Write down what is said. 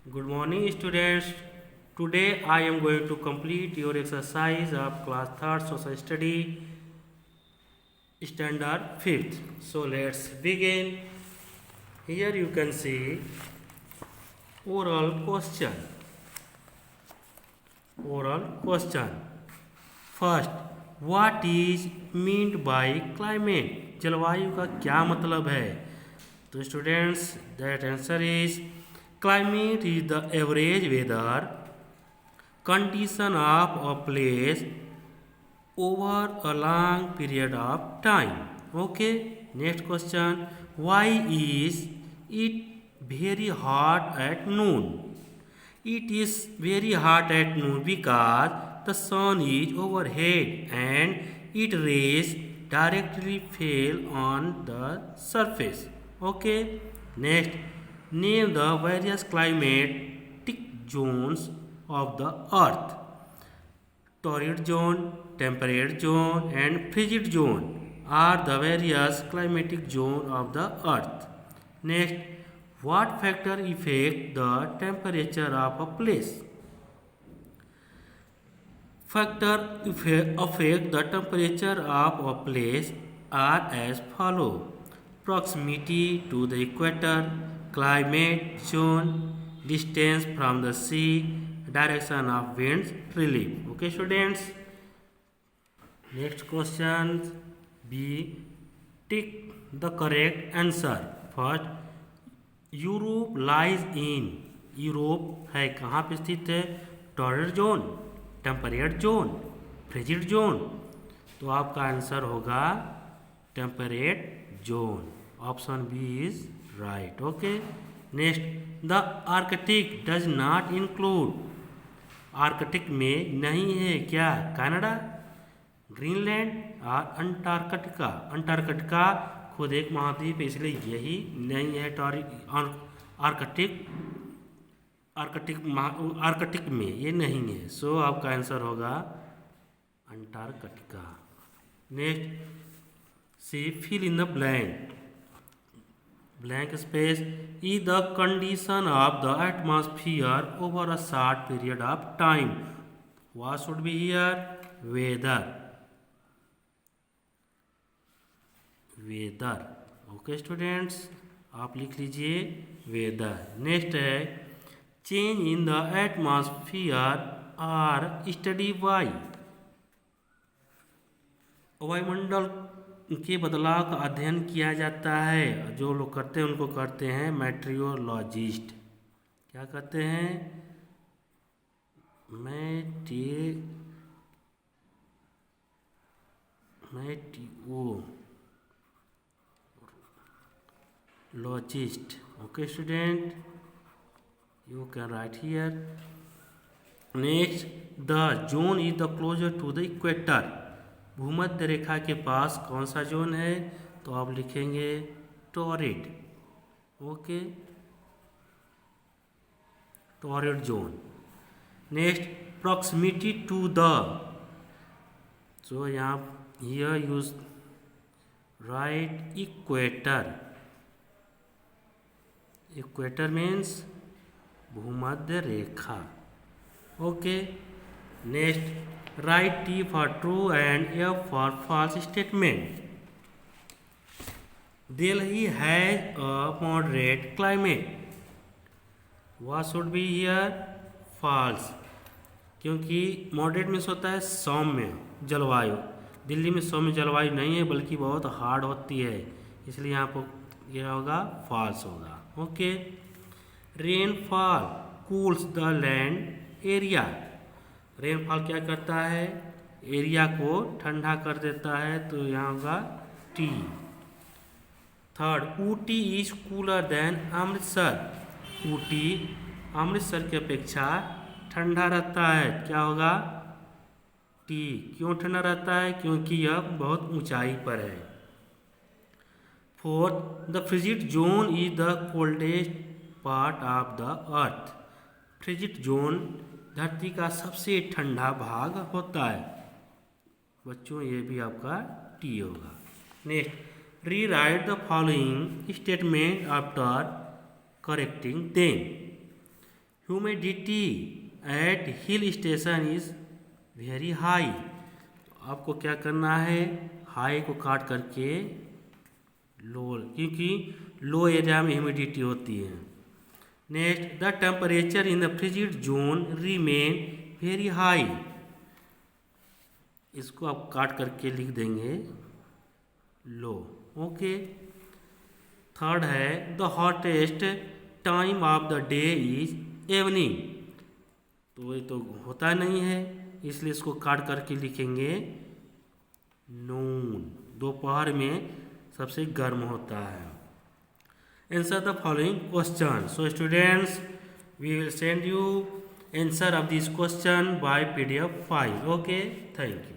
Good morning, students. Today I am going to complete your exercise of class 3rd social study standard 5th. So let's begin. Here you can see oral question. Oral question. First, what is meant by climate? जलवायु का क्या मतलब है? तो students, that answer is climate is the average weather condition of a place over a long period of time. Okay, next question. Why is it very hot at noon? It is very hot at noon because the sun is overhead and its rays directly fall on the surface. Okay, next, name the various climatic zones of the earth. Torrid zone, temperate zone and frigid zone are the various climatic zones of the earth. Next, what factor affect the temperature of a place? Factor affect the temperature of a place are as follow: proximity to the equator, climate zone, distance from the sea, direction of winds, relief. Okay, students. Next question B. Tick the correct answer. First, Europe lies in, Europe है कहाँ पे स्थित है? Torrid zone, temperate zone, frigid zone. तो आपका answer होगा temperate zone. Option B is right. Okay, next, the Arctic does not include, Arctic में नहीं है क्या? कनाडा, ग्रीनलैंड और अंटार्कटिका। अंटार्कटिका खुद एक महाद्वीप है, इसलिए यही नहीं है आर्कटिक आर्कटिक में ये नहीं है। सो आपका आंसर होगा Antarctica. Next, C fill in the blank space is the condition of the atmosphere over a short period of time. What should be here? Weather, weather. Okay students, आप लिख लीजिए weather. Next है change in the atmosphere are study by, वायुमंडल के बदलाव का अध्ययन किया जाता है। जो लोग करते हैं उनको करते हैं मेट्रियोलॉजिस्ट। क्या कहते हैं? Meteorologist. Okay student, you can write here. Next, the zone is the closer to the equator. भूमध्य रेखा के पास कौन सा जोन है? तो आप लिखेंगे torrid. Okay, torrid zone. Next, proximity to the, so यहाँ here use right equator. Equator means भूमध्य रेखा। Okay, next, write T for true and F for false statement. Delhi has a moderate climate. What should be here? False, क्योंकि moderate means होता है सौम्य जलवायु। दिल्ली में सौम्य जलवायु नहीं है बल्कि बहुत हार्ड होती है, इसलिए यहाँ पर यह होगा फॉल्स होगा। Okay, rainfall cools the land area. Rainfall क्या करता है? एरिया को ठंडा कर देता है, तो यहाँ होगा T. Third, Ooty is cooler than Amritsar. Ooty Amritsar की अपेक्षा ठंडा रहता है, क्या होगा? टी। क्यों ठंडा रहता है? क्योंकि यह बहुत ऊंचाई पर है। Fourth, the frigid zone is the coldest part of the earth. Frigid zone धरती का सबसे ठंडा भाग होता है। बच्चों, ये भी आपका टी होगा। Next, rewrite the following statement after correcting them. Humidity at hill station is very high. आपको क्या करना है, हाई को काट करके लो, क्योंकि लो एरिया में ह्यूमिडिटी होती है। Next, the temperature in the frigid zone remain very high. इसको आप काट करके लिख देंगे लो। ओके। थर्ड है, the hottest time of the day is evening. तो ये तो होता नहीं है, इसलिए इसको काट करके लिखेंगे नून। दोपहर में सबसे गर्म होता है। Answer the following question. So students, we will send you answer of this question by PDF file. Okay, thank you.